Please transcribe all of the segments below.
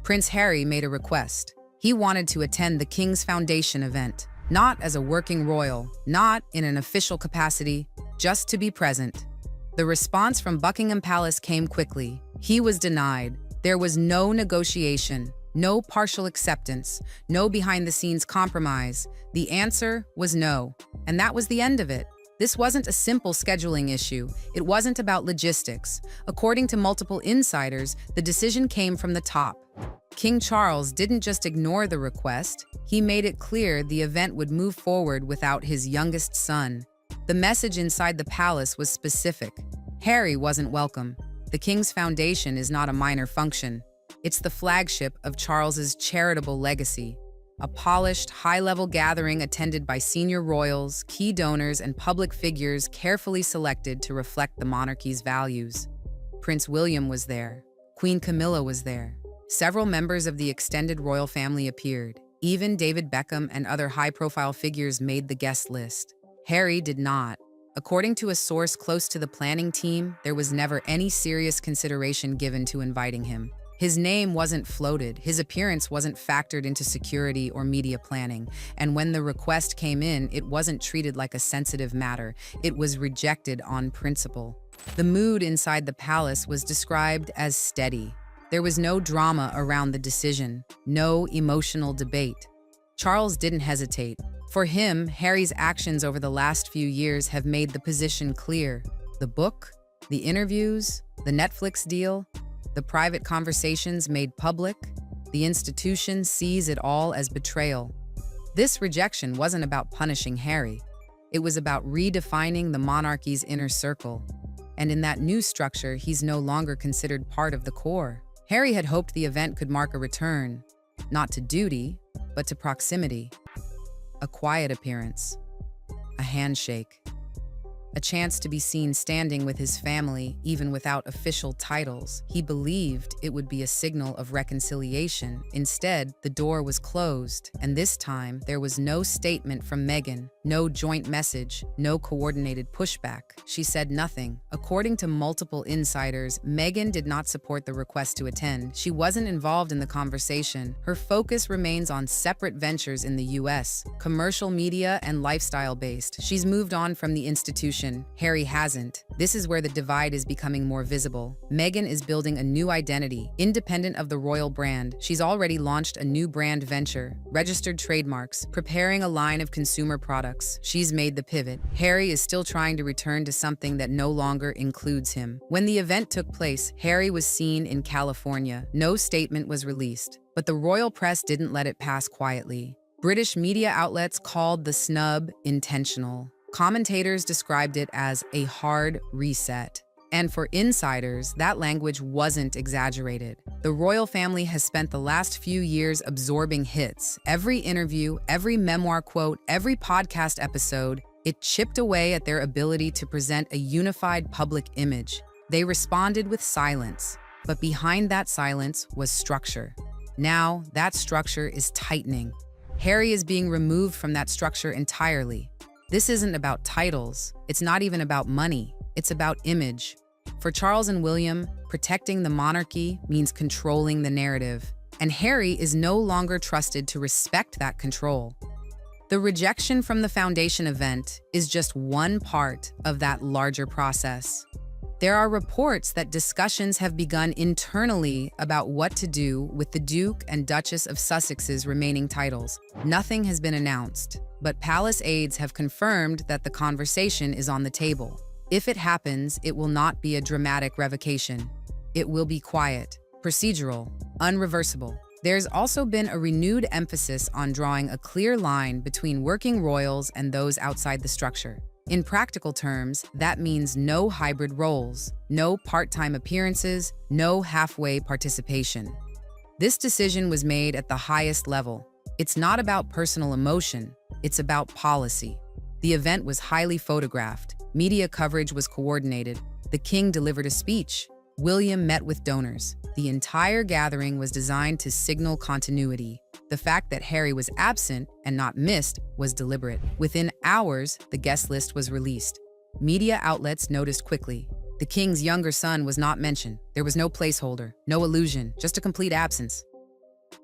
Prince Harry made a request. He wanted to attend the King's Foundation event, not as a working royal, not in an official capacity, just to be present. The response from Buckingham Palace came quickly. He was denied. There was no negotiation, no partial acceptance, no behind-the-scenes compromise. The answer was no, and that was the end of it. This wasn't a simple scheduling issue. It wasn't about logistics. According to multiple insiders, the decision came from the top. King Charles didn't just ignore the request, he made it clear the event would move forward without his youngest son. The message inside the palace was specific. Harry wasn't welcome. The King's Foundation is not a minor function. It's the flagship of Charles's charitable legacy, a polished, high-level gathering attended by senior royals, key donors, and public figures carefully selected to reflect the monarchy's values. Prince William was there. Queen Camilla was there. Several members of the extended royal family appeared. Even David Beckham and other high-profile figures made the guest list. Harry did not. According to a source close to the planning team, there was never any serious consideration given to inviting him. His name wasn't floated, his appearance wasn't factored into security or media planning, and when the request came in, it wasn't treated like a sensitive matter. It was rejected on principle. The mood inside the palace was described as steady. There was no drama around the decision, no emotional debate. Charles didn't hesitate. For him, Harry's actions over the last few years have made the position clear. The book, the interviews, the Netflix deal, the private conversations made public, the institution sees it all as betrayal. This rejection wasn't about punishing Harry. It was about redefining the monarchy's inner circle. And in that new structure, he's no longer considered part of the core. Harry had hoped the event could mark a return, not to duty, but to proximity. A quiet appearance, a handshake, a chance to be seen standing with his family, even without official titles. He believed it would be a signal of reconciliation. Instead, the door was closed, and this time there was no statement from Meghan, no joint message, no coordinated pushback. She said nothing. According to multiple insiders, Meghan did not support the request to attend. She wasn't involved in the conversation. Her focus remains on separate ventures in the US, commercial media and lifestyle-based. She's moved on from the institution. Harry hasn't. This is where the divide is becoming more visible. Meghan is building a new identity, independent of the royal brand. She's already launched a new brand venture, registered trademarks, preparing a line of consumer products. She's made the pivot. Harry is still trying to return to something that no longer includes him. When the event took place, Harry was seen in California. No statement was released, but the royal press didn't let it pass quietly. British media outlets called the snub intentional. Commentators described it as a hard reset. And for insiders, that language wasn't exaggerated. The royal family has spent the last few years absorbing hits. Every interview, every memoir quote, every podcast episode, it chipped away at their ability to present a unified public image. They responded with silence, but behind that silence was structure. Now, that structure is tightening. Harry is being removed from that structure entirely. This isn't about titles. It's not even about money. It's about image. For Charles and William, protecting the monarchy means controlling the narrative. And Harry is no longer trusted to respect that control. The rejection from the foundation event is just one part of that larger process. There are reports that discussions have begun internally about what to do with the Duke and Duchess of Sussex's remaining titles. Nothing has been announced, but palace aides have confirmed that the conversation is on the table. If it happens, it will not be a dramatic revocation. It will be quiet, procedural, unreversible. There's also been a renewed emphasis on drawing a clear line between working royals and those outside the structure. In practical terms, that means no hybrid roles, no part-time appearances, no halfway participation. This decision was made at the highest level. It's not about personal emotion, it's about policy. The event was highly photographed. Media coverage was coordinated. The king delivered a speech. William met with donors. The entire gathering was designed to signal continuity. The fact that Harry was absent and not missed was deliberate. Within hours, the guest list was released. Media outlets noticed quickly. The king's younger son was not mentioned. There was no placeholder, no allusion, just a complete absence.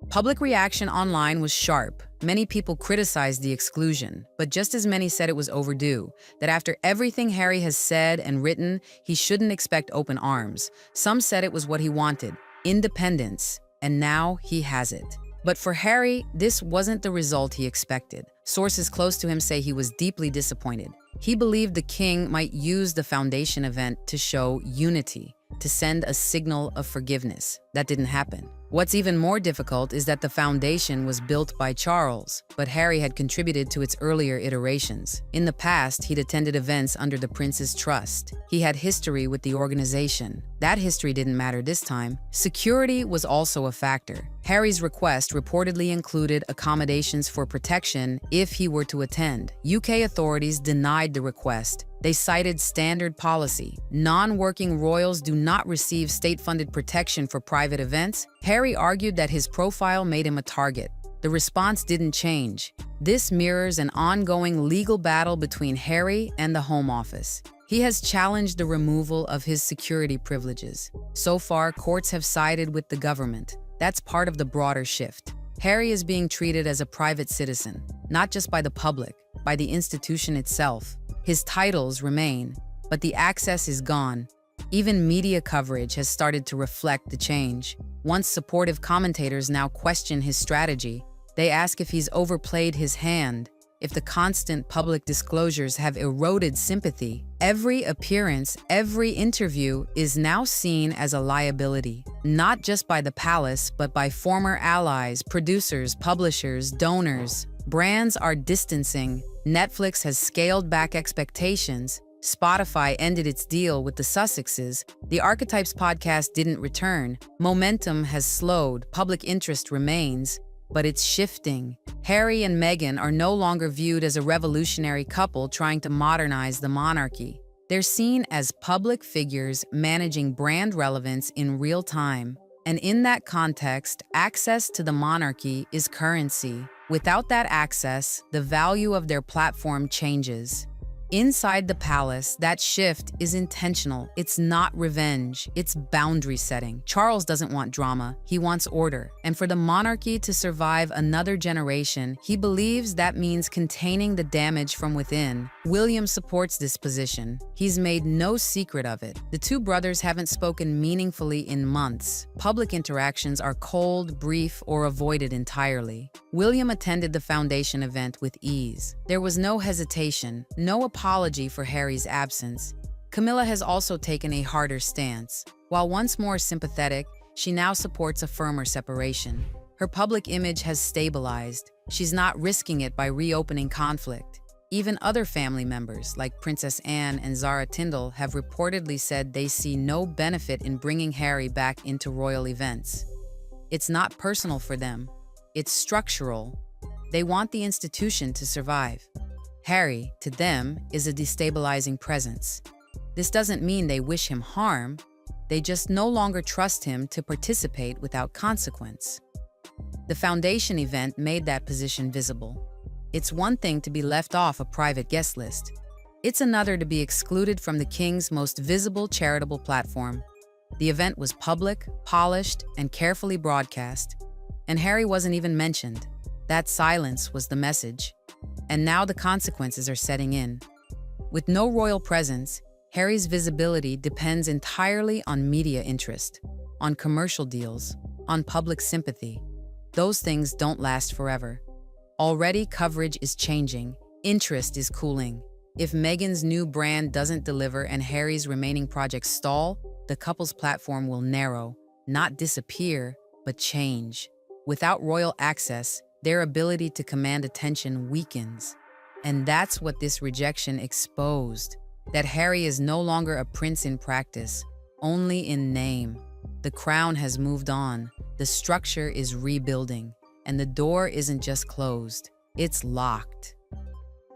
Public reaction online was sharp. Many people criticized the exclusion, but just as many said it was overdue, that after everything Harry has said and written, he shouldn't expect open arms. Some said it was what he wanted, independence, and now he has it. But for Harry, this wasn't the result he expected. Sources close to him say he was deeply disappointed. He believed the king might use the foundation event to show unity, to send a signal of forgiveness. That didn't happen. What's even more difficult is that the foundation was built by Charles, but Harry had contributed to its earlier iterations. In the past, he'd attended events under the prince's trust. He had history with the organization. That history didn't matter this time. Security was also a factor. Harry's request reportedly included accommodations for protection if he were to attend. UK authorities denied the request. They cited standard policy. Non-working royals do not receive state-funded protection for private events. Harry argued that his profile made him a target. The response didn't change. This mirrors an ongoing legal battle between Harry and the Home Office. He has challenged the removal of his security privileges. So far, courts have sided with the government. That's part of the broader shift. Harry is being treated as a private citizen, not just by the public, by the institution itself. His titles remain, but the access is gone. Even media coverage has started to reflect the change. Once supportive commentators now question his strategy. They ask if he's overplayed his hand, if the constant public disclosures have eroded sympathy. Every appearance, every interview is now seen as a liability, not just by the palace, but by former allies, producers, publishers, donors. Brands are distancing. Netflix has scaled back expectations. Spotify ended its deal with the Sussexes. The Archetypes podcast didn't return. Momentum has slowed. Public interest remains, but it's shifting. Harry and Meghan are no longer viewed as a revolutionary couple trying to modernize the monarchy. They're seen as public figures managing brand relevance in real time. And in that context, access to the monarchy is currency. Without that access, the value of their platform changes. Inside the palace, that shift is intentional. It's not revenge, it's boundary setting. Charles doesn't want drama, he wants order. And for the monarchy to survive another generation, he believes that means containing the damage from within. William supports this position. He's made no secret of it. The two brothers haven't spoken meaningfully in months. Public interactions are cold, brief, or avoided entirely. William attended the foundation event with ease. There was no hesitation, no apology for Harry's absence. Camilla has also taken a harder stance. While once more sympathetic, she now supports a firmer separation. Her public image has stabilized. She's not risking it by reopening conflict. Even other family members, like Princess Anne and Zara Tindall, have reportedly said they see no benefit in bringing Harry back into royal events. It's not personal for them. It's structural. They want the institution to survive. Harry, to them, is a destabilizing presence. This doesn't mean they wish him harm. They just no longer trust him to participate without consequence. The foundation event made that position visible. It's one thing to be left off a private guest list. It's another to be excluded from the king's most visible charitable platform. The event was public, polished, and carefully broadcast. And Harry wasn't even mentioned. That silence was the message. And now the consequences are setting in. With no royal presence, Harry's visibility depends entirely on media interest, on commercial deals, on public sympathy. Those things don't last forever. Already, coverage is changing. Interest is cooling. If Meghan's new brand doesn't deliver and Harry's remaining projects stall, the couple's platform will narrow, not disappear, but change. Without royal access, their ability to command attention weakens. And that's what this rejection exposed, that Harry is no longer a prince in practice, only in name. The crown has moved on, the structure is rebuilding, and the door isn't just closed, it's locked.